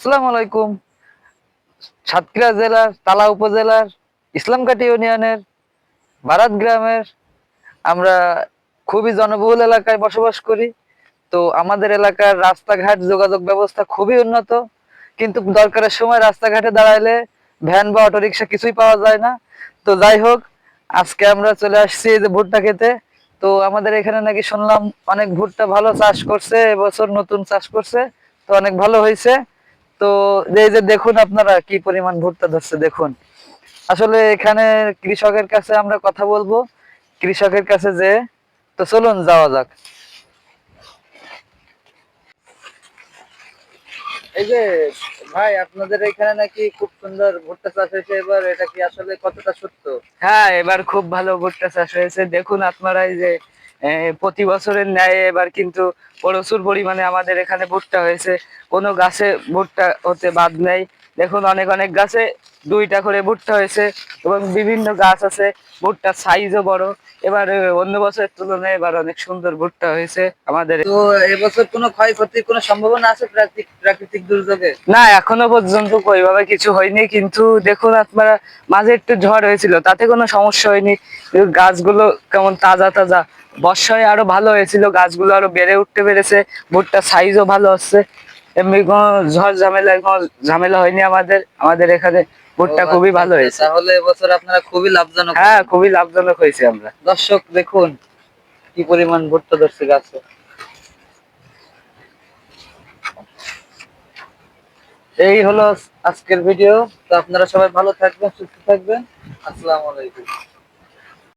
আসসালামু আলাইকুম। সাতক্ষীরা জেলার তালা উপজেলার ইসলামকাটি ইউনিয়নের বারাত গ্রামের আমরা খুবই জনবহুল এলাকায় বসবাস করি। তো আমাদের এলাকার রাস্তাঘাট যোগাযোগ ব্যবস্থা খুবই উন্নত, কিন্তু দরকারের সময় রাস্তাঘাটে দাঁড়াইলে ভ্যান বা অটোরিকশা কিছুই পাওয়া যায় না। তো যাই হোক, আজকে আমরা চলে আসছি এই যে ভুট্টা খেতে। তো আমাদের এখানে নাকি শুনলাম অনেক ভুট্টা ভালো চাষ করছে, এবছর নতুন চাষ করছে, তো অনেক ভালো হয়েছে। তো এই যে দেখুন আপনারা কি পরিমাণ ভুট্টা ধরছে দেখুন। আসলে এখানে কৃষকের কাছে আমরা কথা বলবো, কৃষকের কাছে যে, তো চলুন যাওয়া যাক। এই যে ভাই, আপনাদের এখানে নাকি খুব সুন্দর ভুট্টা চাষ হয়েছে এবার, এটা কি আসলে কতটা সত্য? হ্যাঁ, এবার খুব ভালো ভুট্টা চাষ হয়েছে। দেখুন আপনারা এই যে প্রতি বছরের ন্যায় এবার কিন্তু প্রচুর পরিমাণে আমাদের এখানে ভুট্টা হয়েছে। কোনো গাছে ভুট্টা হতে বাদ নেই। দেখুন অনেক অনেক গাছে দুইটা করে ভুট্টা হয়েছে, এবং বিভিন্ন গাছ আছে, ভুট্টার সাইজও বড়। এবার অন্য বছরের তুলনায় এবার অনেক সুন্দর ভুট্টা হয়েছে আমাদের। তো এবছর কোনো ক্ষয়ক্ষতির কোনো সম্ভাবনা আছে প্রাকৃতিক দুর্যোগে? না, এখনো পর্যন্ত ওইভাবে কিছু হয়নি, কিন্তু দেখুন আপনারা, মাঝে একটু ঝড় হয়েছিল, তাতে কোনো সমস্যা হয়নি। কিন্তু গাছগুলো কেমন তাজা তাজা, বর্ষায় আরো ভালো হয়েছিল, গাছগুলো আরো বেড়ে উঠতে পেরেছে, ভুট্টার সাইজও ভালো হচ্ছে। এমনি কোনো ঝড় ঝামেলা কোনো ঝামেলা হয়নি আমাদের আমাদের এখানে। ভুট্টা খুবই ভালো হয়েছে। তাহলে এবছর আপনারা খুবই লাভজনক। হ্যাঁ, খুবই লাভজনক হয়েছে আমরা। দর্শক দেখুন কি পরিমাণ ভুট্টা ধরছে গাছে। এই হলো আজকের ভিডিও। তো আপনারা সবাই ভালো থাকবেন, সুস্থ থাকবেন। আসসালামু আলাইকুম।